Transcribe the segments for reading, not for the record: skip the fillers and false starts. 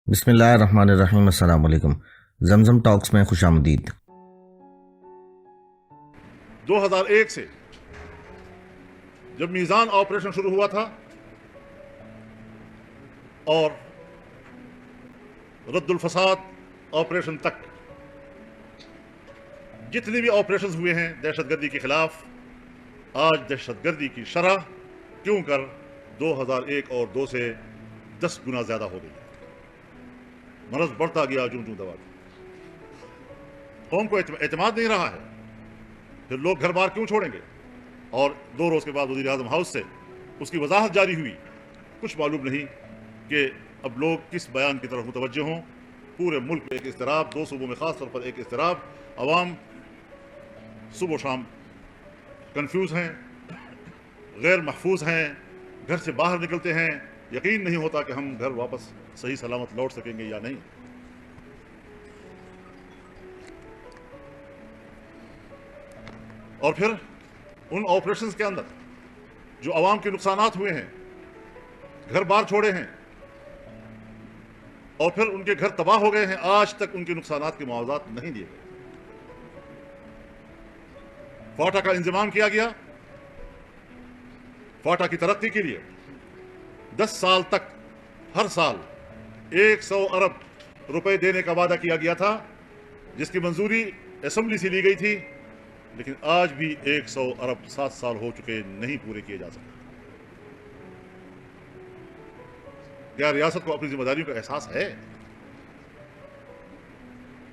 بسم اللہ الرحمن الرحیم۔ السلام علیکم۔ زمزم ٹاکس میں خوش آمدید۔ 2001 سے جب میزان آپریشن شروع ہوا تھا اور رد الفساد آپریشن تک جتنے بھی آپریشنز ہوئے ہیں دہشت گردی کے خلاف، آج دہشت گردی کی شرح کیوں کر 2001 اور 2 سے 10 گنا زیادہ ہو گئی۔ مرض بڑھتا گیا جوں جوں دوا۔ قوم کو اعتماد نہیں رہا ہے، پھر لوگ گھر بار کیوں چھوڑیں گے؟ اور 2 روز کے بعد وزیر اعظم ہاؤس سے اس کی وضاحت جاری ہوئی۔ کچھ معلوم نہیں کہ اب لوگ کس بیان کی طرف متوجہ ہوں۔ پورے ملک میں ایک اضطراب، 2 صوبوں میں خاص طور پر ایک اضطراب، عوام صبح و شام کنفیوز ہیں، غیر محفوظ ہیں، گھر سے باہر نکلتے ہیں، یقین نہیں ہوتا کہ ہم گھر واپس صحیح سلامت لوٹ سکیں گے یا نہیں۔ اور پھر ان آپریشنز کے اندر جو عوام کے نقصانات ہوئے ہیں، گھر بار چھوڑے ہیں اور پھر ان کے گھر تباہ ہو گئے ہیں، آج تک ان کے نقصانات کے معاوضات نہیں دیے گئے۔ فاٹا کا انضمام کیا گیا، فاٹا کی ترقی کے لیے 10 سال تک ہر سال 100 ارب روپے دینے کا وعدہ کیا گیا تھا، جس کی منظوری اسمبلی سے لی گئی تھی، لیکن آج بھی 100 ارب 7 سال ہو چکے نہیں پورے کیے جا سکتے۔ کیا ریاست کو اپنی ذمہ داریوں کا احساس ہے؟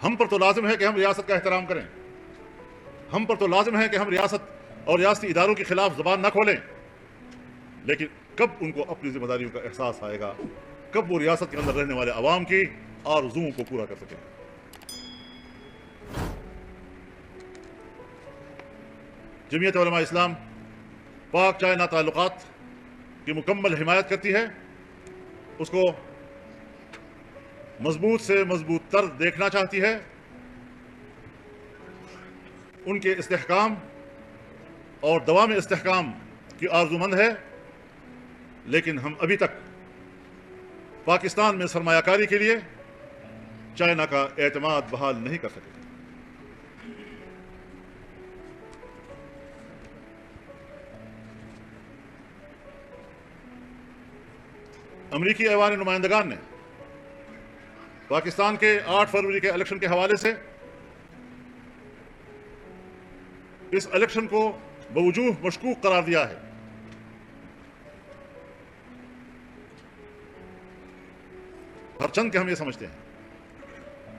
ہم پر تو لازم ہے کہ ہم ریاست کا احترام کریں، ہم پر تو لازم ہے کہ ہم ریاست اور ریاستی اداروں کے خلاف زبان نہ کھولیں، لیکن کب ان کو اپنی ذمہ داریوں کا احساس آئے گا؟ کب وہ ریاست کے اندر رہنے والے عوام کی آرزوؤں کو پورا کر سکیں؟ جمعیت علماء اسلام پاک چائنا تعلقات کی مکمل حمایت کرتی ہے، اس کو مضبوط سے مضبوط تر دیکھنا چاہتی ہے، ان کے استحکام اور دوام استحکام کی آرزو مند ہے، لیکن ہم ابھی تک پاکستان میں سرمایہ کاری کے لیے چائنا کا اعتماد بحال نہیں کر سکے۔ امریکی ایوان نمائندگان نے پاکستان کے 8 فروری کے الیکشن کے حوالے سے اس الیکشن کو بوجوہ مشکوک قرار دیا ہے۔ ہر چند کے ہم یہ سمجھتے ہیں،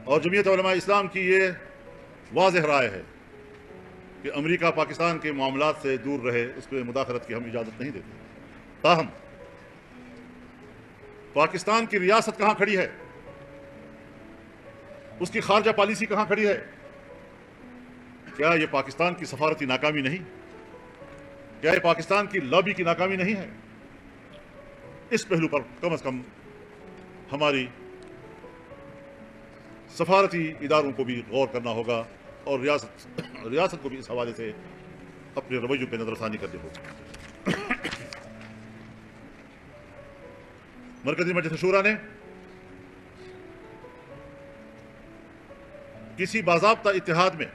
اور جمعیت علماء اسلام کی یہ واضح رائے ہے کہ امریکہ پاکستان کے معاملات سے دور رہے، اس پہ مداخلت کی ہم اجازت نہیں دیتے۔ تاہم پاکستان کی ریاست کہاں کھڑی ہے، اس کی خارجہ پالیسی کہاں کھڑی ہے؟ کیا یہ پاکستان کی سفارتی ناکامی نہیں؟ کیا یہ پاکستان کی لابی کی ناکامی نہیں ہے؟ اس پہلو پر کم از کم ہماری سفارتی اداروں کو بھی غور کرنا ہوگا، اور ریاست کو بھی اس حوالے سے اپنے رویوں پہ نظر ثانی کرنی ہوگی۔ مرکزی مجلس شورا نے کسی باضابطہ اتحاد میں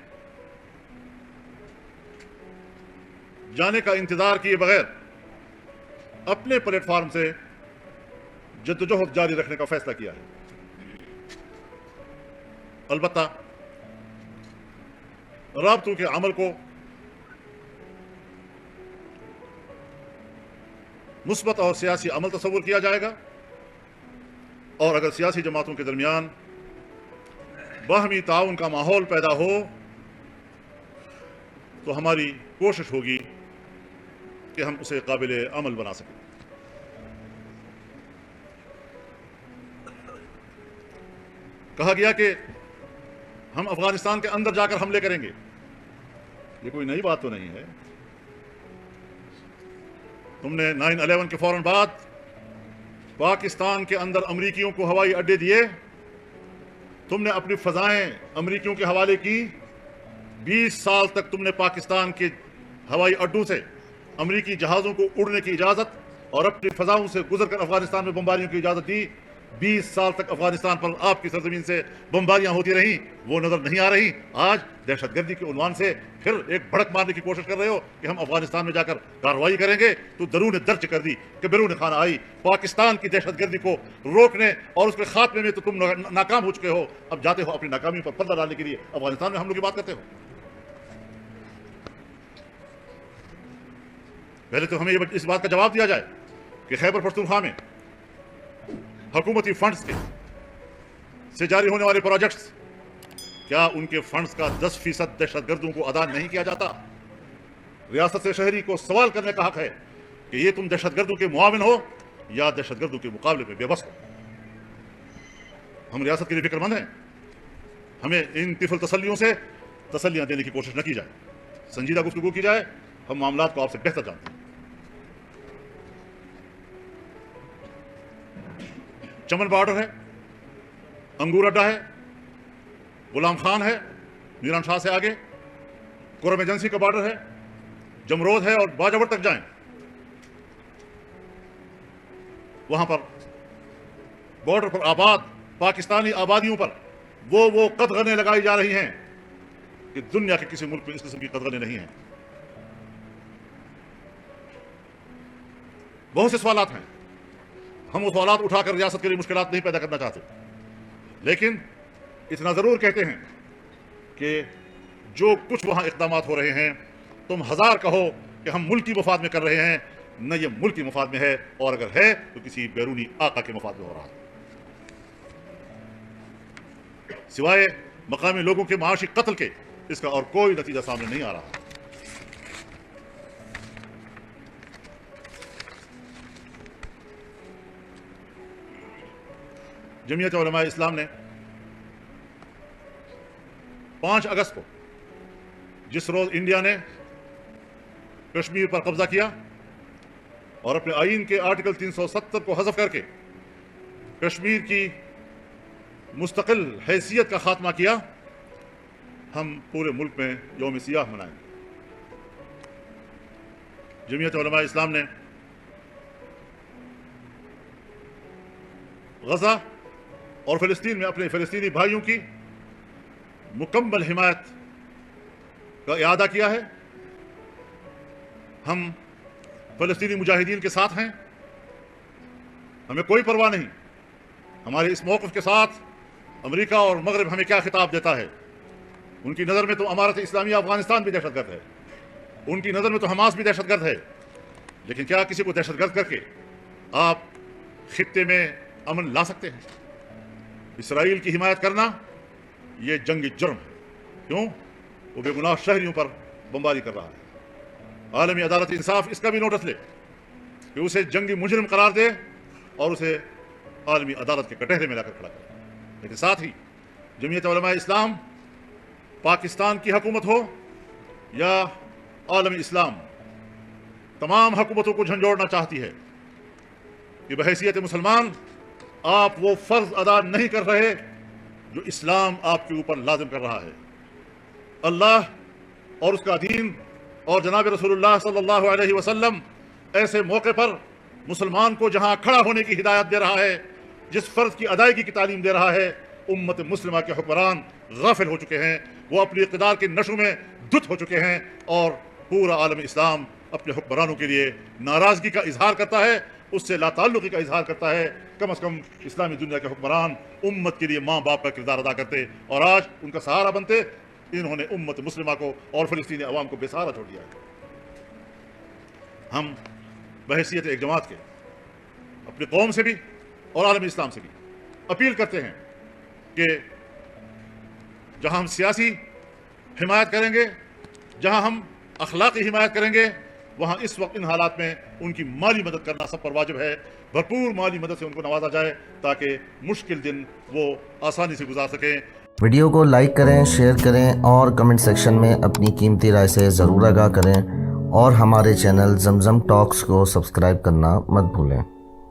جانے کا انتظار کیے بغیر اپنے پلیٹ فارم سے جدوجہد جاری رکھنے کا فیصلہ کیا ہے۔ البتہ رابطوں کے عمل کو مثبت اور سیاسی عمل تصور کیا جائے گا، اور اگر سیاسی جماعتوں کے درمیان باہمی تعاون کا ماحول پیدا ہو تو ہماری کوشش ہوگی کہ ہم اسے قابل عمل بنا سکیں۔ کہا گیا کہ ہم افغانستان کے اندر جا کر حملے کریں گے، یہ کوئی نئی بات تو نہیں ہے۔ تم نے 9/11 کے فوراً بعد پاکستان کے اندر امریکیوں کو ہوائی اڈے دیے، تم نے اپنی فضائیں امریکیوں کے حوالے کی، 20 سال تک تم نے پاکستان کے ہوائی اڈوں سے امریکی جہازوں کو اڑنے کی اجازت اور اپنی فضاؤں سے گزر کر افغانستان میں بمباریوں کی اجازت دی، 20 साल तक अफगानिस्तान पर आपकी सरजमीन से बमबारियां होती रहीं, वो नजर नहीं आ रही। आज दहशतगर्दी के उन्वान से फिर एक भड़क मारने की कोशिश कर रहे हो कि हम अफगानिस्तान में जाकर कार्रवाई करेंगे। तो दरूं ने दर्ज कर दी कि बैरून खाना आई। पाकिस्तान की दहशतगर्दी को रोकने और उसके खात्मे में तो तुम नाकाम हो चुके हो। अब जाते हो अपनी नाकामी पर पर्दा डालने के लिए अफगानिस्तान में हमलों की बात करते हो। पहले तो हमें इस बात का जवाब दिया जाए कि खैबर पख्तूनख्वा में हुकूमती फंड्स के से जारी होने वाले प्रोजेक्ट्स, क्या उनके फंड्स का 10% दहशतगर्दों को अदा नहीं किया जाता? रियासत से शहरी को सवाल करने का हक है कि ये तुम दहशतगर्दों के मुआविन हो या दहशतगर्दों के मुकाबले में बेबस हो। हम रियासत के लिए फिक्रमंद हैं। हमें इन तिफल तसल्लियों से तसल्लियां देने की कोशिश न की जाए, संजीदा गुफ्तगू की जाए। हम मामलात को आपसे बेहतर जानते हैं। चमन बॉर्डर है, अंगूर अड्डा है, गुलाम खान है मीरान शाह से आगे, कुरम एजेंसी का बॉर्डर है, जमरोद है और बाजावर तक जाएं, वहां पर बॉर्डर पर आबाद पाकिस्तानी आबादियों पर वो कदगने लगाई जा रही हैं कि दुनिया के किसी मुल्क में इस किस्म की कदगने नहीं हैं। बहुत से सवालात हैं। हम वो सवालात उठाकर रियासत के लिए मुश्किलात नहीं पैदा करना चाहते, लेकिन इतना ज़रूर कहते हैं कि जो कुछ वहाँ इक़दामात हो रहे हैं, तुम हज़ार कहो कि हम मुल्की मफाद में कर रहे हैं, न ये मुल्की मफाद में है, और अगर है तो किसी बैरूनी आका के मफाद में हो रहा है। सिवाय मकामी लोगों के माशी कत्ल के इसका और कोई नतीजा सामने नहीं आ रहा। जमीयत उलमा इस्लाम ने 5 अगस्त को, जिस रोज इंडिया ने कश्मीर पर कब्जा किया और अपने आईन के आर्टिकल 370 को हज़फ करके कश्मीर की मुस्तकिल हैसियत का खात्मा किया, हम पूरे मुल्क में यौम सियाह मनाएंगे। जमीयत उलमा इस्लाम ने गजा और फ़लस्तीन में अपने फ़लस्तीनी भाइयों की मुकम्मल हिमायत का इआदा किया है। हम फ़लस्तीनी मुजाहिदीन के साथ हैं, हमें कोई परवाह नहीं। हमारे इस मौक़िफ़ के साथ अमेरिका और मगरब हमें क्या खिताब देता है? उनकी नज़र में तो अमारत इस्लामी अफ़गानिस्तान भी दहशतगर्द है, उनकी नज़र में तो हमास भी दहशतगर्द है। लेकिन क्या किसी को दहशतगर्द करके आप खित्ते में अमन ला सकते हैं? इसराइल की हिमायत करना ये जंगी जुर्म है। क्यों? वो बेगुनाह शहरियों पर बमबारी कर रहा है। आलमी अदालत इंसाफ इसका भी नोटिस ले कि उसे जंगी मुजरिम करार दे और उसे आलमी अदालत के कटहरे में लाकर खड़ा करे। लेकिन साथ ही जमीयत उलमा इस्लाम, पाकिस्तान की हुकूमत हो या आलमी इस्लाम, तमाम हुकूमतों को झंझोड़ना चाहती है कि बहैसियत मुसलमान आप वो फ़र्ज अदा नहीं कर रहे जो इस्लाम आपके ऊपर लाजिम कर रहा है। अल्लाह और उसका दीन और जनाब रसूलुल्लाह सल्लल्लाहु अलैहि वसल्लम ऐसे मौके पर मुसलमान को जहां खड़ा होने की हिदायत दे रहा है, जिस फ़र्ज की अदायगी की तालीम दे रहा है, उम्मत मुस्लिमा के हुक्मरान गाफिल हो चुके हैं। वो अपनी इक़्तिदार के नशों में धुत हो चुके हैं और पूरा आलम इस्लाम अपने हुक्मरानों के लिए नाराज़गी का इजहार करता है, उससे लाताल्लुक़ी का इजहार करता है। कम अज़ कम इस्लामी दुनिया के हुक्मरान उम्मत के लिए माँ बाप का किरदार अदा करते और आज उनका सहारा बनते। इन्होंने उम्मत मुस्लिमा को और फ़लस्तीनी अवाम को बेसहारा छोड़ दिया है। हम बहैसियत एक जमात के अपनी कौम से भी और आलमी इस्लाम से भी अपील करते हैं कि जहाँ हम सियासी हिमायत करेंगे, जहाँ हम अखलाकी हिमायत करेंगे, वहाँ इस वक्त इन हालात में उनकी माली मदद करना सब पर वाजिब है। भरपूर माली मदद से उनको नवाजा जाए ताकि मुश्किल दिन वो आसानी से गुजार सकें। वीडियो को लाइक करें, शेयर करें और कमेंट सेक्शन में अपनी कीमती राय से ज़रूर आगाह करें और हमारे चैनल ज़मज़म टॉक्स को सब्सक्राइब करना मत भूलें।